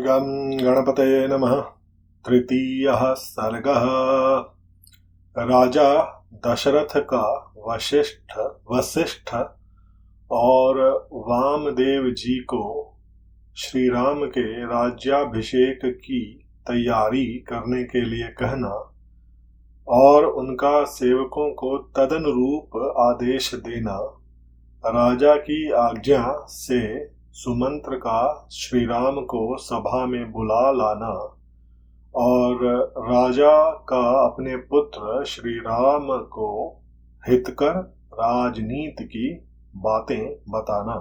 गं गणपतये नमः। तृतीयः सर्गः। राजा दशरथ का वशिष्ठ और वामदेव जी को श्री राम के राज्याभिषेक की तैयारी करने के लिए कहना और उनका सेवकों को तदनुरूप आदेश देना, राजा की आज्ञा से सुमंत्र का श्री राम को सभा में बुला लाना और राजा का अपने पुत्र श्री राम को हितकर राजनीति की बातें बताना।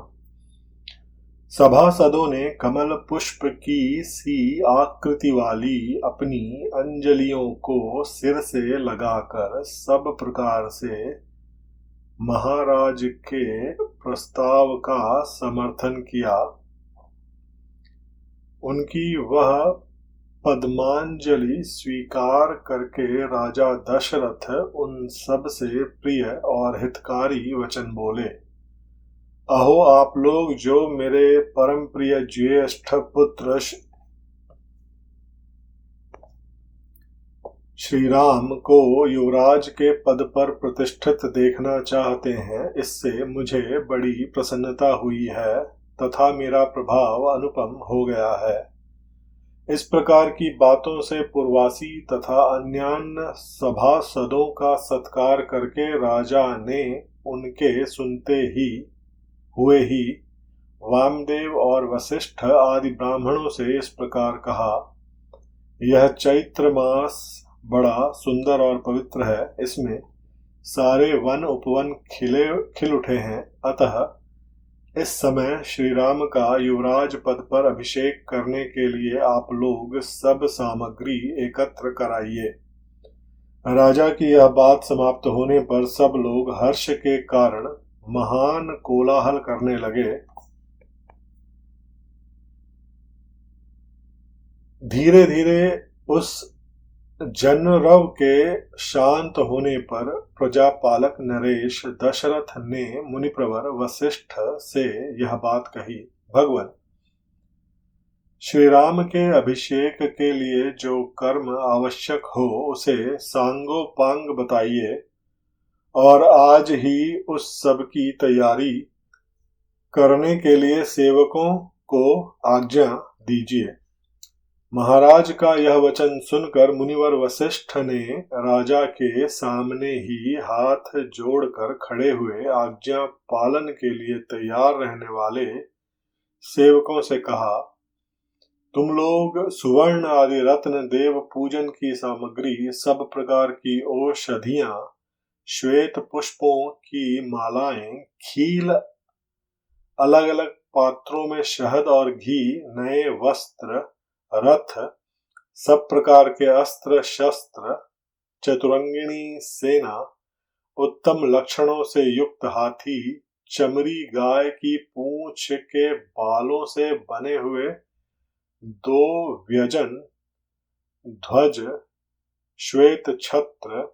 सभासदों ने कमल पुष्प की सी आकृति वाली अपनी अंजलियों को सिर से लगाकर सब प्रकार से महाराज के प्रस्ताव का समर्थन किया। उनकी वह पद्मांजलि स्वीकार करके राजा दशरथ उन सब से प्रिय और हितकारी वचन बोले। अहो, आप लोग जो मेरे परम प्रिय ज्येष्ठ पुत्र श्री राम को युवराज के पद पर प्रतिष्ठित देखना चाहते हैं, इससे मुझे बड़ी प्रसन्नता हुई है तथा मेरा प्रभाव अनुपम हो गया है। इस प्रकार की बातों से पूर्वासी तथा अन्यान्य सभासदों का सत्कार करके राजा ने उनके सुनते हुए ही वामदेव और वशिष्ठ आदि ब्राह्मणों से इस प्रकार कहा। यह चैत्र मास बड़ा सुंदर और पवित्र है। इसमें सारे वन उपवन खिल उठे हैं। अतः इस समय श्री राम का युवराज पद पर अभिषेक करने के लिए आप लोग सब सामग्री एकत्र कराइए। राजा की यह बात समाप्त होने पर सब लोग हर्ष के कारण महान कोलाहल करने लगे। धीरे धीरे उस जनरव के शांत होने पर प्रजापालक नरेश दशरथ ने मुनिप्रवर वशिष्ठ से यह बात कही। भगवान, श्री राम के अभिषेक के लिए जो कर्म आवश्यक हो उसे सांगोपांग बताइए और आज ही उस सब की तैयारी करने के लिए सेवकों को आज्ञा दीजिए। महाराज का यह वचन सुनकर मुनिवर वशिष्ठ ने राजा के सामने ही हाथ जोड़कर खड़े हुए आज्ञा पालन के लिए तैयार रहने वाले सेवकों से कहा, तुम लोग सुवर्ण आदि रत्न, देव पूजन की सामग्री, सब प्रकार की औषधियां, श्वेत पुष्पों की मालाएं, खील, अलग अलग पात्रों में शहद और घी, नए वस्त्र, रथ, सब प्रकार के अस्त्र शस्त्र, चतुरंगिणी सेना, उत्तम लक्षणों से युक्त हाथी, चमड़ी गाय की पूंछ के बालों से बने हुए 2 व्यजन, ध्वज, श्वेत छत्र,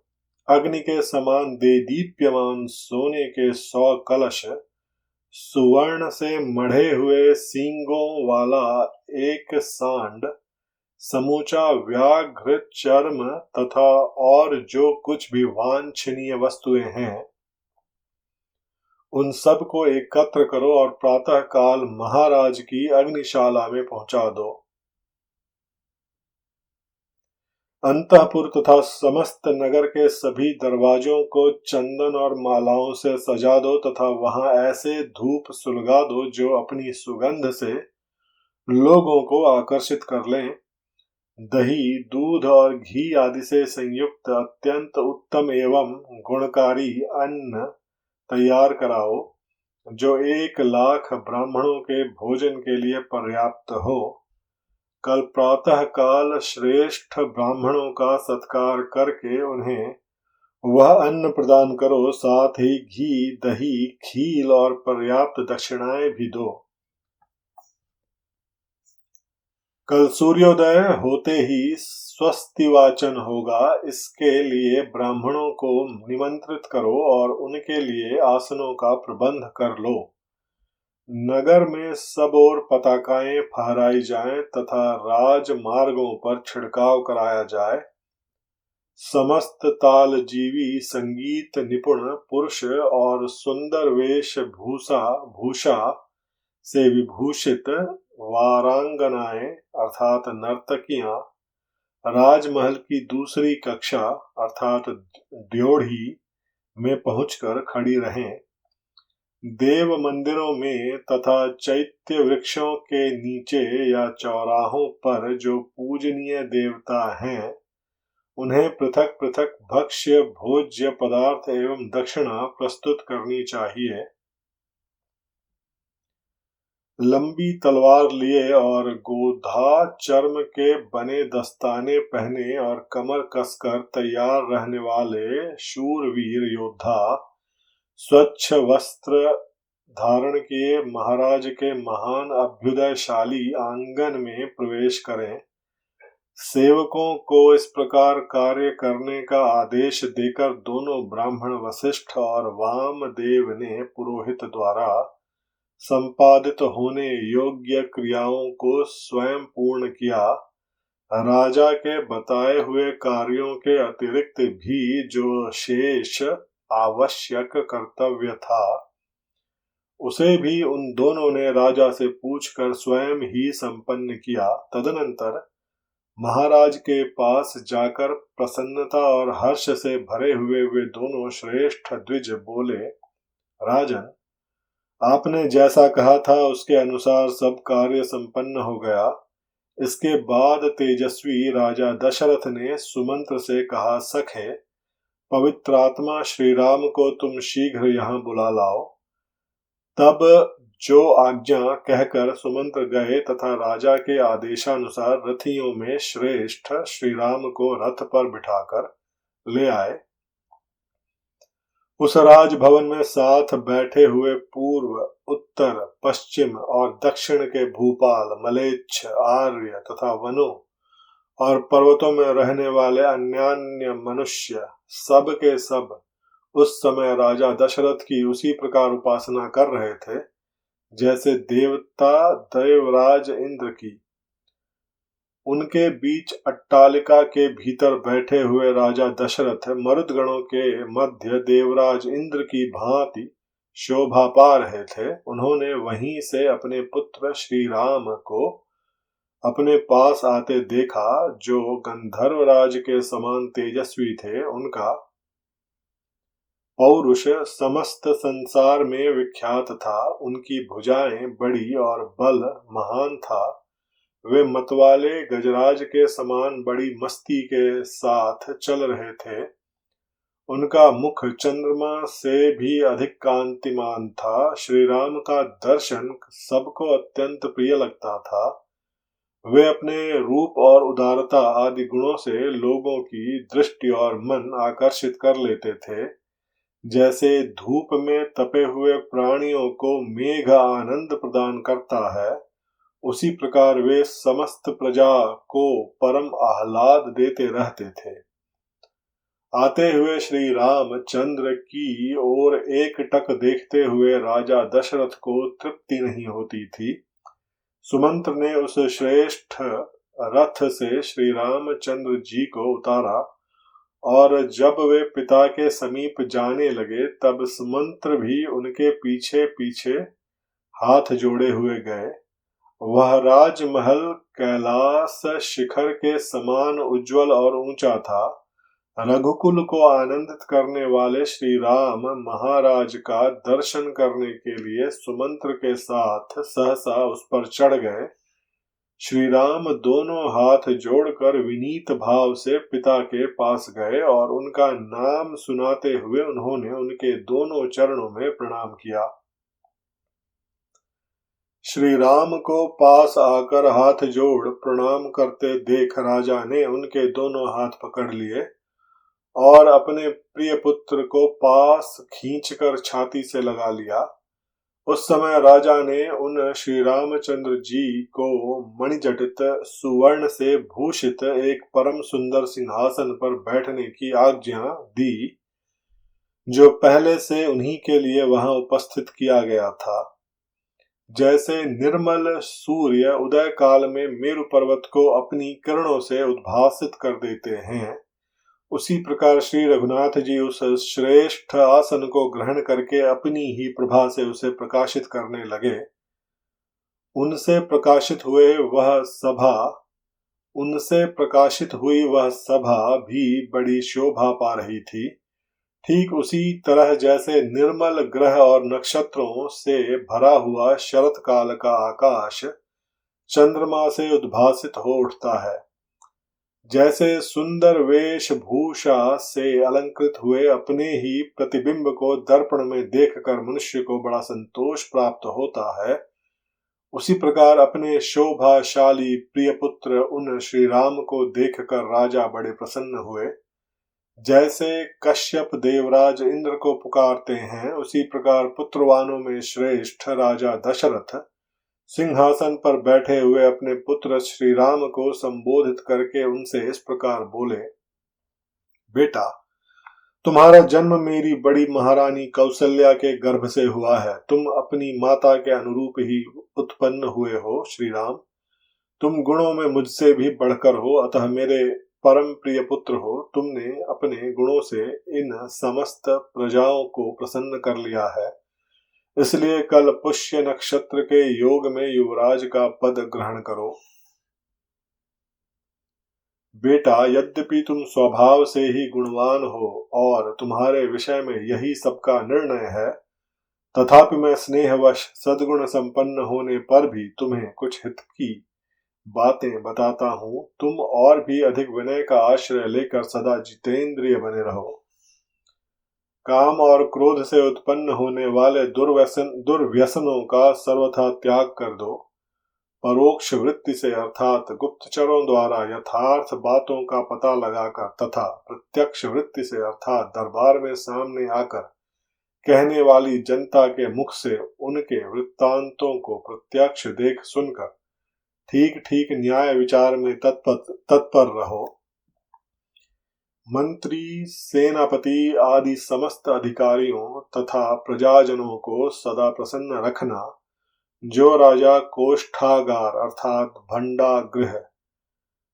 अग्नि के समान देदीप्यमान सोने के 100 कलश, सुवर्ण से मढ़े हुए सींगों वाला एक सांड, समूचा व्याघ्र चर्म तथा और जो कुछ भी वांछनीय वस्तुएं हैं, उन सब को एकत्र करो और प्रातः काल महाराज की अग्निशाला में पहुंचा दो। अंतःपुर तथा समस्त नगर के सभी दरवाजों को चंदन और मालाओं से सजा दो तथा वहां ऐसे धूप सुलगा दो जो अपनी सुगंध से लोगों को आकर्षित कर लें। दही, दूध और घी आदि से संयुक्त अत्यंत उत्तम एवं गुणकारी अन्न तैयार कराओ, जो 1 लाख ब्राह्मणों के भोजन के लिए पर्याप्त हो। कल प्रातः काल श्रेष्ठ ब्राह्मणों का सत्कार करके उन्हें वह अन्न प्रदान करो, साथ ही घी, दही, खील और पर्याप्त दक्षिणाएं भी दो। कल सूर्योदय होते ही स्वस्ति वाचन होगा, इसके लिए ब्राह्मणों को निमंत्रित करो और उनके लिए आसनों का प्रबंध कर लो। नगर में सब ओर पताकाएं फहराई जाएं तथा राजमार्गों पर छिड़काव कराया जाए। समस्त तालजीवी संगीत निपुण पुरुष और सुंदर भूषा से विभूषित वारांगनाएं अर्थात नर्तकियां राजमहल की दूसरी कक्षा अर्थात ड्योढ़ी में पहुंचकर खड़ी रहें। देव मंदिरों में तथा चैत्य वृक्षों के नीचे या चौराहों पर जो पूजनीय देवता हैं, उन्हें पृथक पृथक भक्ष्य भोज्य पदार्थ एवं दक्षिणा प्रस्तुत करनी चाहिए। लंबी तलवार लिए और गोधा चर्म के बने दस्ताने पहने और कमर कसकर तैयार रहने वाले शूरवीर योद्धा स्वच्छ वस्त्र धारण किए महाराज के महान अभ्युदयशाली आंगन में प्रवेश करें। सेवकों को इस प्रकार कार्य करने का आदेश देकर दोनों ब्राह्मण वशिष्ठ और वामदेव ने पुरोहित द्वारा संपादित होने योग्य क्रियाओं को स्वयं पूर्ण किया। राजा के बताए हुए कार्यों के अतिरिक्त भी जो शेष आवश्यक कर्तव्य था, उसे भी उन दोनों ने राजा से पूछकर स्वयं ही संपन्न किया। तदनंतर महाराज के पास जाकर प्रसन्नता और हर्ष से भरे हुए वे दोनों श्रेष्ठ द्विज बोले, राजन, आपने जैसा कहा था उसके अनुसार सब कार्य संपन्न हो गया। इसके बाद तेजस्वी राजा दशरथ ने सुमंत्र से कहा, सखे, पवित्र आत्मा श्री राम को तुम शीघ्र यहाँ बुला लाओ। तब जो आज्ञा कहकर सुमंत्र गए तथा राजा के आदेशानुसार रथियों में श्रेष्ठ श्री राम को रथ पर बिठाकर ले आए। उस राजभवन में साथ बैठे हुए पूर्व, उत्तर, पश्चिम और दक्षिण के भूपाल, मलेच्छ, आर्य तथा वनों और पर्वतों में रहने वाले अन्यान्य मनुष्य सब के सब उस समय राजा दशरथ की उसी प्रकार उपासना कर रहे थे जैसे देवता देवराज इंद्र की। उनके बीच अट्टालिका के भीतर बैठे हुए राजा दशरथ मरुदगणों के मध्य देवराज इंद्र की भांति शोभा पा रहे थे। उन्होंने वहीं से अपने पुत्र श्री राम को अपने पास आते देखा, जो गंधर्वराज के समान तेजस्वी थे। उनका पौरुष समस्त संसार में विख्यात था। उनकी भुजाएं बड़ी और बल महान था। वे मतवाले गजराज के समान बड़ी मस्ती के साथ चल रहे थे। उनका मुख चंद्रमा से भी अधिक कांतिमान था। श्री राम का दर्शन सबको अत्यंत प्रिय लगता था। वे अपने रूप और उदारता आदि गुणों से लोगों की दृष्टि और मन आकर्षित कर लेते थे। जैसे धूप में तपे हुए प्राणियों को मेघ आनंद प्रदान करता है, उसी प्रकार वे समस्त प्रजा को परम आह्लाद देते रहते थे। आते हुए श्री राम चंद्र की ओर एकटक देखते हुए राजा दशरथ को तृप्ति नहीं होती थी। सुमंत्र ने उस श्रेष्ठ रथ से श्री रामचंद्र जी को उतारा और जब वे पिता के समीप जाने लगे तब सुमंत्र भी उनके पीछे पीछे हाथ जोड़े हुए गए। वह राजमहल कैलाश शिखर के समान उज्जवल और ऊंचा था। रघुकुल को आनंदित करने वाले श्री राम महाराज का दर्शन करने के लिए सुमंत्र के साथ सहसा उस पर चढ़ गए। श्री राम दोनों हाथ जोड़कर विनीत भाव से पिता के पास गए और उनका नाम सुनाते हुए उन्होंने उनके दोनों चरणों में प्रणाम किया। श्री राम को पास आकर हाथ जोड़ प्रणाम करते देख राजा ने उनके दोनों हाथ पकड़ लिए और अपने प्रिय पुत्र को पास खींचकर छाती से लगा लिया। उस समय राजा ने उन श्री रामचंद्र जी को मणिजटित सुवर्ण से भूषित एक परम सुंदर सिंहासन पर बैठने की आज्ञा दी, जो पहले से उन्हीं के लिए वहां उपस्थित किया गया था। जैसे निर्मल सूर्य उदय काल में मेरु पर्वत को अपनी किरणों से उद्भासित कर देते हैं, उसी प्रकार श्री रघुनाथ जी उस श्रेष्ठ आसन को ग्रहण करके अपनी ही प्रभा से उसे प्रकाशित करने लगे। उनसे प्रकाशित हुई वह सभा भी बड़ी शोभा पा रही थी। ठीक उसी तरह जैसे निर्मल ग्रह और नक्षत्रों से भरा हुआ शरत काल का आकाश चंद्रमा से उद्भासित हो उठता है, जैसे सुंदर वेशभूषा से अलंकृत हुए अपने ही प्रतिबिंब को दर्पण में देखकर मनुष्य को बड़ा संतोष प्राप्त होता है, उसी प्रकार अपने शोभाशाली प्रिय पुत्र उन श्री राम को देखकर राजा बड़े प्रसन्न हुए। जैसे कश्यप देवराज इंद्र को पुकारते हैं, उसी प्रकार पुत्रवानों में श्रेष्ठ राजा दशरथ सिंहासन पर बैठे हुए अपने पुत्र श्री राम को संबोधित करके उनसे इस प्रकार बोले, बेटा, तुम्हारा जन्म मेरी बड़ी महारानी कौशल्या के गर्भ से हुआ है। तुम अपनी माता के अनुरूप ही उत्पन्न हुए हो श्री राम। तुम गुणों में मुझसे भी बढ़कर हो, अतः मेरे परम प्रिय पुत्र हो। तुमने अपने गुणों से इन समस्त प्रजाओं को प्रसन्न कर लिया है, इसलिए कल पुष्य नक्षत्र के योग में युवराज का पद ग्रहण करो। बेटा, यद्यपि तुम स्वभाव से ही गुणवान हो और तुम्हारे विषय में यही सबका निर्णय है, तथापि मैं स्नेहवश सद्गुण संपन्न होने पर भी तुम्हें कुछ हित की बातें बताता हूँ। तुम और भी अधिक विनय का आश्रय लेकर सदा जितेंद्रिय बने रहो। काम और क्रोध से उत्पन्न होने वाले दुर्व्यसनों का सर्वथा त्याग कर दो। परोक्ष वृत्ति से अर्थात गुप्तचरों द्वारा यथार्थ बातों का पता लगाकर तथा प्रत्यक्ष वृत्ति से अर्थात दरबार में सामने आकर कहने वाली जनता के मुख से उनके वृत्तांतों को प्रत्यक्ष देख सुनकर ठीक ठीक न्याय विचार में तत्पर रहो। मंत्री, सेनापति आदि समस्त अधिकारियों तथा प्रजाजनों को सदा प्रसन्न रखना। जो राजा कोष्ठागार अर्थात भंडागृह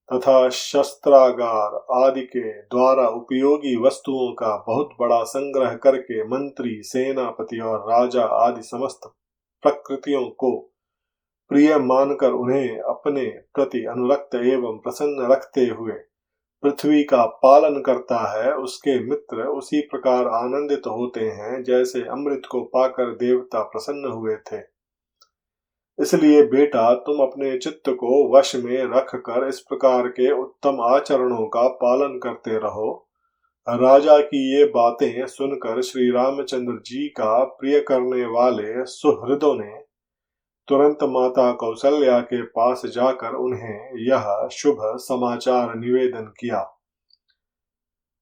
तथा शस्त्रागार आदि के द्वारा उपयोगी वस्तुओं का बहुत बड़ा संग्रह करके मंत्री, सेनापति और राजा आदि समस्त प्रकृतियों को प्रिय मानकर उन्हें अपने प्रति अनुरक्त एवं प्रसन्न रखते हुए पृथ्वी का पालन करता है, उसके मित्र उसी प्रकार आनंदित होते हैं जैसे अमृत को पाकर देवता प्रसन्न हुए थे। इसलिए बेटा, तुम अपने चित्त को वश में रखकर इस प्रकार के उत्तम आचरणों का पालन करते रहो। राजा की ये बातें सुनकर श्री रामचंद्र जी का प्रिय करने वाले सुहृदों ने तुरंत माता कौशल्या के पास जाकर उन्हें यह शुभ समाचार निवेदन किया।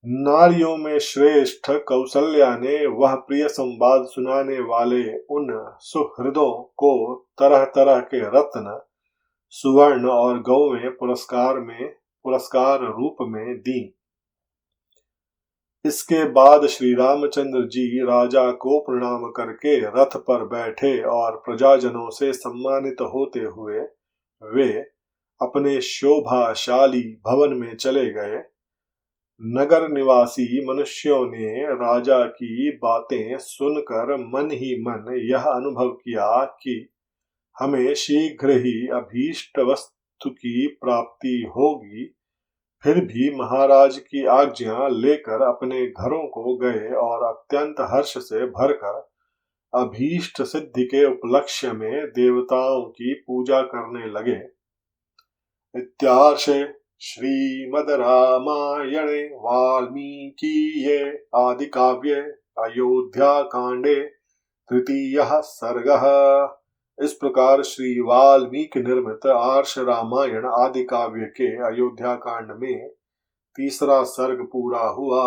नारियों में श्रेष्ठ कौशल्या ने वह प्रिय संवाद सुनाने वाले उन सुहृदों को तरह तरह के रत्न, सुवर्ण और गौएं पुरस्कार रूप में दी। इसके बाद श्री रामचंद्र जी राजा को प्रणाम करके रथ पर बैठे और प्रजाजनों से सम्मानित होते हुए वे अपने शोभाशाली भवन में चले गए। नगर निवासी मनुष्यों ने राजा की बातें सुनकर मन ही मन यह अनुभव किया कि हमें शीघ्र ही अभीष्ट वस्तु की प्राप्ति होगी। फिर भी महाराज की आज्ञा लेकर अपने घरों को गए और अत्यंत हर्ष से भरकर अभीष्ट सिद्धि के उपलक्ष्य में देवताओं की पूजा करने लगे। इत्यार्षे श्रीमद् रामायणे वाल्मीकीये आदि काव्ये अयोध्या कांडे तृतीयः सर्गः। इस प्रकार श्री वाल्मीकि निर्मित आर्ष रामायण आदि काव्य के अयोध्या कांड में तीसरा सर्ग पूरा हुआ।